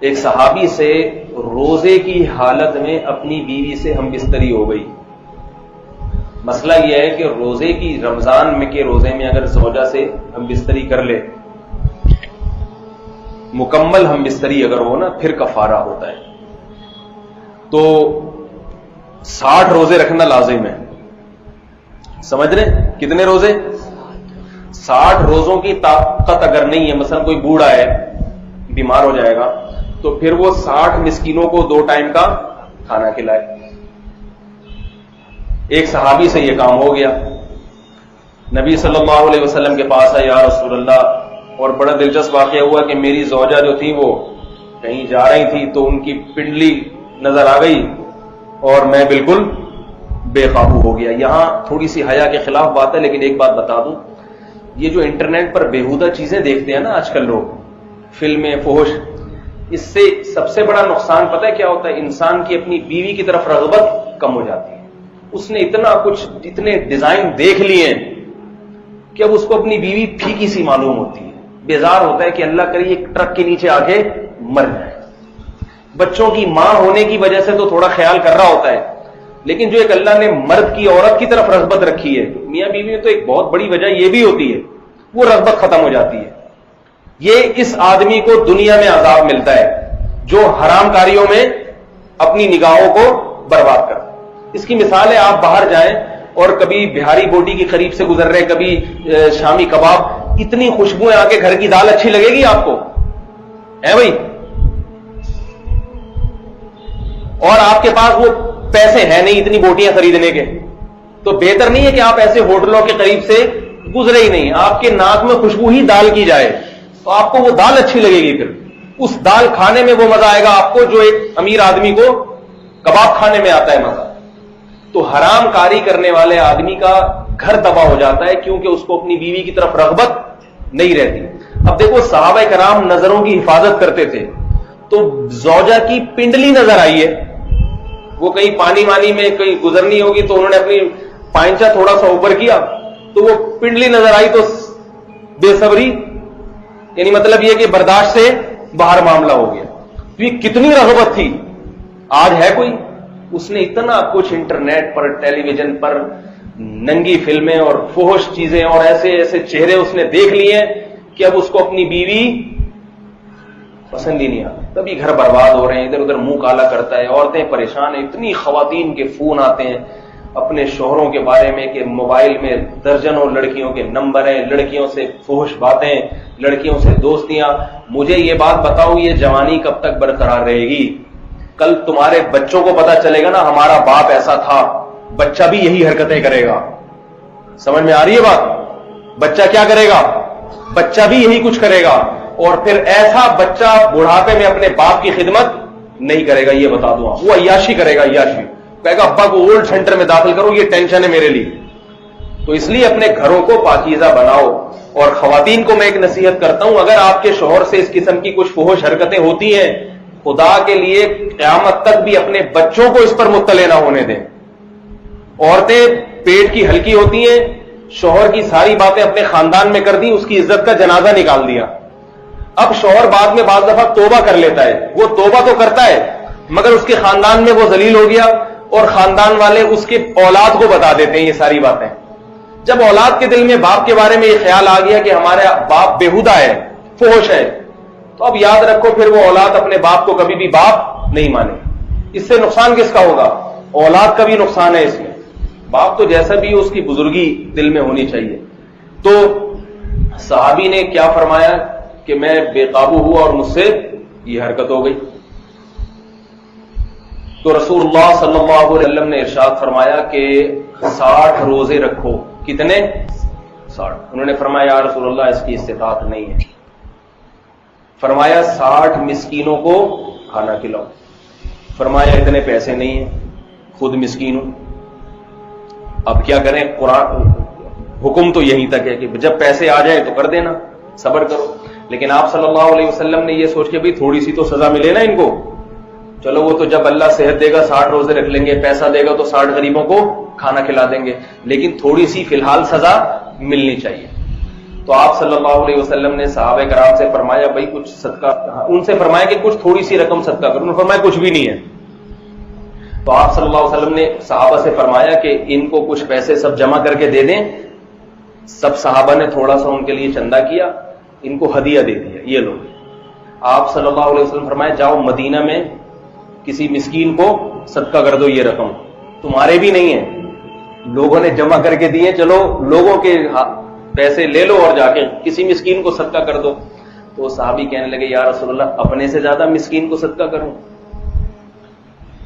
ایک صحابی سے روزے کی حالت میں اپنی بیوی سے ہم بستری ہو گئی۔ مسئلہ یہ ہے کہ روزے کی رمضان میں کے روزے میں اگر زوجہ سے ہم بستری کر لے، مکمل ہم بستری اگر ہو نا، پھر کفارہ ہوتا ہے۔ تو 60 روزے رکھنا لازم ہے۔ سمجھ رہے کتنے روزے؟ 60 روزوں کی طاقت اگر نہیں ہے، مثلا کوئی بوڑھا ہے بیمار ہو جائے گا، تو پھر وہ 60 مسکینوں کو 2 ٹائم کا کھانا کھلائے۔ ایک صحابی سے یہ کام ہو گیا، نبی صلی اللہ علیہ وسلم کے پاس آئے، یا رسول اللہ، اور بڑا دلچسپ واقعہ ہوا کہ میری زوجہ جو تھی وہ کہیں جا رہی تھی تو ان کی پنڈلی نظر آ گئی اور میں بالکل بے قابو ہو گیا۔ یہاں تھوڑی سی حیا کے خلاف بات ہے، لیکن ایک بات بتا دوں، یہ جو انٹرنیٹ پر بیہودہ چیزیں دیکھتے ہیں نا آج کل لوگ، فلمیں، فحش، اس سے سب سے بڑا نقصان پتہ ہے کیا ہوتا ہے؟ انسان کی اپنی بیوی کی طرف رغبت کم ہو جاتی ہے۔ اس نے اتنا کچھ، اتنے ڈیزائن دیکھ لیے ہیں کہ اب اس کو اپنی بیوی پھیکی سی معلوم ہوتی ہے، بیزار ہوتا ہے کہ اللہ کرے یہ ٹرک کے نیچے آ کے مر جائے۔ بچوں کی ماں ہونے کی وجہ سے تو تھوڑا خیال کر رہا ہوتا ہے، لیکن جو ایک اللہ نے مرد کی عورت کی طرف رغبت رکھی ہے، میاں بیوی میں تو ایک بہت بڑی وجہ یہ بھی ہوتی ہے، وہ رغبت ختم ہو جاتی ہے۔ یہ اس آدمی کو دنیا میں عذاب ملتا ہے جو حرام کاریوں میں اپنی نگاہوں کو برباد کرتا ہے۔ اس کی مثال ہے، آپ باہر جائیں اور کبھی بہاری بوٹی کے قریب سے گزر رہے، کبھی شامی کباب، اتنی خوشبوئیں آ کے گھر کی دال اچھی لگے گی آپ کو؟ ہے بھائی؟ اور آپ کے پاس وہ پیسے ہیں نہیں اتنی بوٹیاں خریدنے کے، تو بہتر نہیں ہے کہ آپ ایسے ہوٹلوں کے قریب سے گزرے ہی نہیں، آپ کے ناک میں خوشبو ہی دال کی جائے تو آپ کو وہ دال اچھی لگے گی، پھر اس دال کھانے میں وہ مزہ آئے گا آپ کو جو ایک امیر آدمی کو کباب کھانے میں آتا ہے مزہ۔ تو حرام کاری کرنے والے آدمی کا گھر تباہ ہو جاتا ہے، کیونکہ اس کو اپنی بیوی کی طرف رغبت نہیں رہتی۔ اب دیکھو، صحابہ کرام نظروں کی حفاظت کرتے تھے، تو زوجہ کی پنڈلی نظر آئی ہے، وہ کہیں پانی وانی میں کہیں گزرنی ہوگی تو انہوں نے اپنی پائنچا تھوڑا سا اوپر کیا تو وہ پنڈلی نظر آئی، تو بے صبری، یعنی مطلب یہ کہ برداشت سے باہر معاملہ ہو گیا۔ تو یہ کتنی رغبت تھی، آج ہے کوئی؟ اس نے اتنا کچھ انٹرنیٹ پر، ٹیلی ویژن پر ننگی فلمیں اور فحش چیزیں اور ایسے ایسے چہرے اس نے دیکھ لیے کہ اب اس کو اپنی بیوی پسند ہی نہیں آتی، تبھی گھر برباد ہو رہے ہیں، ادھر ادھر منہ کالا کرتا ہے، عورتیں پریشان ہیں، اتنی خواتین کے فون آتے ہیں اپنے شوہروں کے بارے میں کہ موبائل میں درجنوں لڑکیوں کے نمبر ہیں، لڑکیوں سے فحش باتیں، لڑکیوں سے دوستیاں۔ مجھے یہ بات بتاؤ، یہ جوانی کب تک برقرار رہے گی؟ کل تمہارے بچوں کو پتا چلے گا نا ہمارا باپ ایسا تھا، بچہ بھی یہی حرکتیں کرے گا۔ سمجھ میں آ رہی ہے بات؟ بچہ کیا کرے گا؟ بچہ بھی یہی کچھ کرے گا، اور پھر ایسا بچہ بڑھاپے میں اپنے باپ کی خدمت نہیں کرے گا، یہ بتا دوں، وہ عیاشی کرے گا، عیاشی کہے گا ابا کو اولڈ سینٹر میں داخل کرو، یہ ٹینشن ہے میرے لیے۔ تو اس لیے اپنے گھروں کو پاکیزہ بناؤ۔ اور خواتین کو میں ایک نصیحت کرتا ہوں، اگر آپ کے شوہر سے اس قسم کی کچھ فحش حرکتیں ہوتی ہیں، خدا کے لیے قیامت تک بھی اپنے بچوں کو اس پر مطلع نہ ہونے دیں۔ عورتیں پیٹ کی ہلکی ہوتی ہیں، شوہر کی ساری باتیں اپنے خاندان میں کر دی، اس کی عزت کا جنازہ نکال دیا۔ اب شوہر بعد میں بعض دفعہ توبہ کر لیتا ہے، وہ توبہ تو کرتا ہے مگر اس کے خاندان میں وہ ذلیل ہو گیا، اور خاندان والے اس کے اولاد کو بتا دیتے ہیں یہ ساری باتیں۔ جب اولاد کے دل میں باپ کے بارے میں یہ خیال آ گیا کہ ہمارا باپ بیہودہ ہے، فحش ہے، تو اب یاد رکھو پھر وہ اولاد اپنے باپ کو کبھی بھی باپ نہیں مانے۔ اس سے نقصان کس کا ہوگا؟ اولاد کا بھی نقصان ہے اس میں۔ باپ تو جیسا بھی اس کی بزرگی دل میں ہونی چاہیے۔ تو صحابی نے کیا فرمایا کہ میں بے قابو ہوا اور مجھ سے یہ حرکت ہو گئی۔ تو رسول اللہ صلی اللہ علیہ وسلم نے ارشاد فرمایا کہ 60 روزے رکھو۔ کتنے؟ 60۔ انہوں نے فرمایا یا رسول اللہ اس کی استطاعت نہیں ہے۔ فرمایا 60 مسکینوں کو کھانا کھلاؤ۔ فرمایا اتنے پیسے نہیں ہیں، خود مسکین ہوں۔ اب کیا کریں؟ قرآن حکم تو یہیں تک ہے کہ جب پیسے آ جائیں تو کر دینا، صبر کرو۔ لیکن آپ صلی اللہ علیہ وسلم نے یہ سوچ کے بھی تھوڑی سی تو سزا ملے نا ان کو، چلو وہ تو جب اللہ صحت دے گا 60 روزے رکھ لیں گے، پیسہ دے گا تو 60 غریبوں کو کھانا کھلا دیں گے، لیکن تھوڑی سی فی الحال سزا ملنی چاہیے۔ تو آپ صلی اللہ علیہ وسلم نے صحابہ کرام سے فرمایا بھائی کچھ صدقہ، ان سے فرمایا کہ کچھ تھوڑی سی رقم صدقہ کرو، انہوں نے فرمایا کچھ بھی نہیں ہے. تو آپ صلی اللہ علیہ وسلم نے صحابہ سے فرمایا کہ ان کو کچھ پیسے سب جمع کر کے دے دیں. سب صحابہ نے تھوڑا سا ان کے لیے چندہ کیا، ان کو ہدیہ دے دیا، یہ لوگ. آپ صلی اللہ علیہ وسلم فرمایا جاؤ مدینہ میں کسی مسکین کو صدقہ کر دو، یہ رقم تمہارے بھی نہیں ہے، لوگوں نے جمع کر کے دیے، چلو لوگوں کے پیسے لے لو اور جا کے کسی مسکین کو صدقہ کر دو. تو صحابی کہنے لگے یا رسول اللہ اپنے سے زیادہ مسکین کو صدقہ کروں؟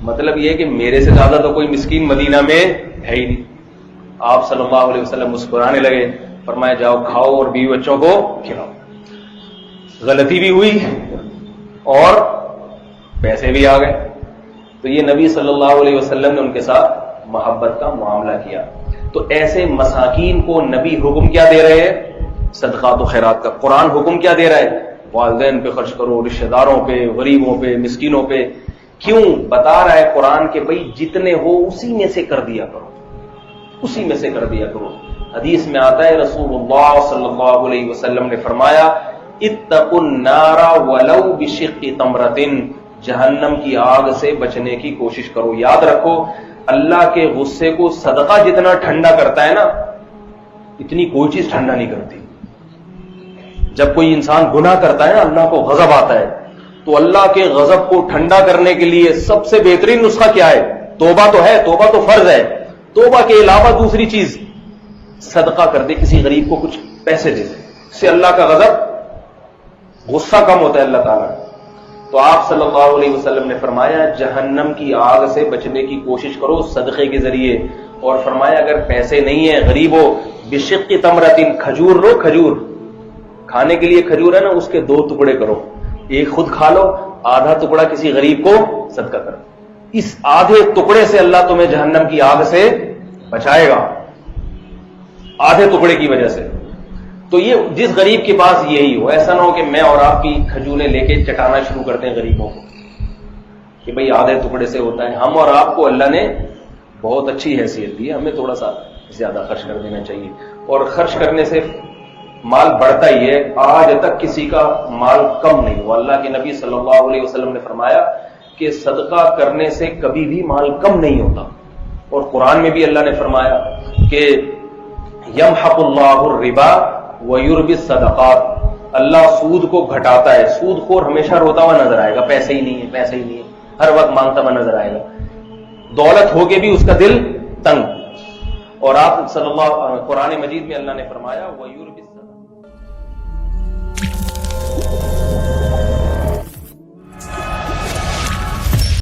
مطلب یہ کہ میرے سے زیادہ تو کوئی مسکین مدینہ میں ہے ہی نہیں. آپ صلی اللہ علیہ وسلم مسکرانے لگے، فرمایا جاؤ کھاؤ اور بیوی بچوں کو کھلاؤ. غلطی بھی ہوئی اور پیسے بھی آ گئے. تو یہ نبی صلی اللہ علیہ وسلم نے ان کے ساتھ محبت کا معاملہ کیا. تو ایسے مساکین کو نبی حکم کیا دے رہے ہیں؟ صدقات و خیرات کا. قرآن حکم کیا دے رہا ہے؟ والدین پہ خرچ کرو، رشتہ داروں پہ، غریبوں پہ، مسکینوں پہ. کیوں بتا رہا ہے قرآن کہ بھائی جتنے ہو اسی میں سے کر دیا کرو، اسی میں سے کر دیا کرو. حدیث میں آتا ہے رسول اللہ صلی اللہ علیہ وسلم نے فرمایا اتقوا النار ولو بشق تمرۃ، جہنم کی آگ سے بچنے کی کوشش کرو. یاد رکھو اللہ کے غصے کو صدقہ جتنا ٹھنڈا کرتا ہے نا، اتنی کوئی چیز ٹھنڈا نہیں کرتی. جب کوئی انسان گناہ کرتا ہے نا، اللہ کو غضب آتا ہے، تو اللہ کے غضب کو ٹھنڈا کرنے کے لیے سب سے بہترین نسخہ کیا ہے؟ توبہ تو ہے، توبہ تو فرض ہے. توبہ کے علاوہ دوسری چیز صدقہ کر دے، کسی غریب کو کچھ پیسے دے دے، اس سے اللہ کا غضب، غصہ کم ہوتا ہے اللہ تعالیٰ. تو آپ صلی اللہ علیہ وسلم نے فرمایا جہنم کی آگ سے بچنے کی کوشش کرو صدقے کے ذریعے. اور فرمایا اگر پیسے نہیں ہیں، غریب ہو، بشق تمرۃ، کھجور لو، کھجور کھانے کے لیے کھجور ہے نا، اس کے 2 ٹکڑے کرو، ایک خود کھا لو، آدھا ٹکڑا کسی غریب کو صدقہ کرو. اس آدھے ٹکڑے سے اللہ تمہیں جہنم کی آگ سے بچائے گا، آدھے ٹکڑے کی وجہ سے. تو یہ جس غریب کے پاس یہی ہو، ایسا نہ ہو کہ میں اور آپ کی کھجوریں لے کے چٹانا شروع کرتے ہیں غریبوں کو کہ بھئی آدھے ٹکڑے سے ہوتا ہے. ہم اور آپ کو اللہ نے بہت اچھی حیثیت دی ہے، ہمیں تھوڑا سا زیادہ خرچ کر دینا چاہیے. اور خرچ کرنے سے مال بڑھتا ہی ہے. آج تک کسی کا مال کم نہیں ہوا. اللہ کے نبی صلی اللہ علیہ وسلم نے فرمایا کہ صدقہ کرنے سے کبھی بھی مال کم نہیں ہوتا. اور قرآن میں بھی اللہ نے فرمایا کہ یمحق اللہ الربا ویربی الصدقات، اللہ سود کو گھٹاتا ہے. سود خور ہمیشہ روتا ہوا نظر آئے گا، پیسے ہی نہیں ہے، پیسے ہی نہیں ہے، ہر وقت مانگتا ہوا نظر آئے گا. دولت ہو کے بھی اس کا دل تنگ. اور آپ صلی اللہ قرآن مجید میں اللہ نے فرمایا ویربی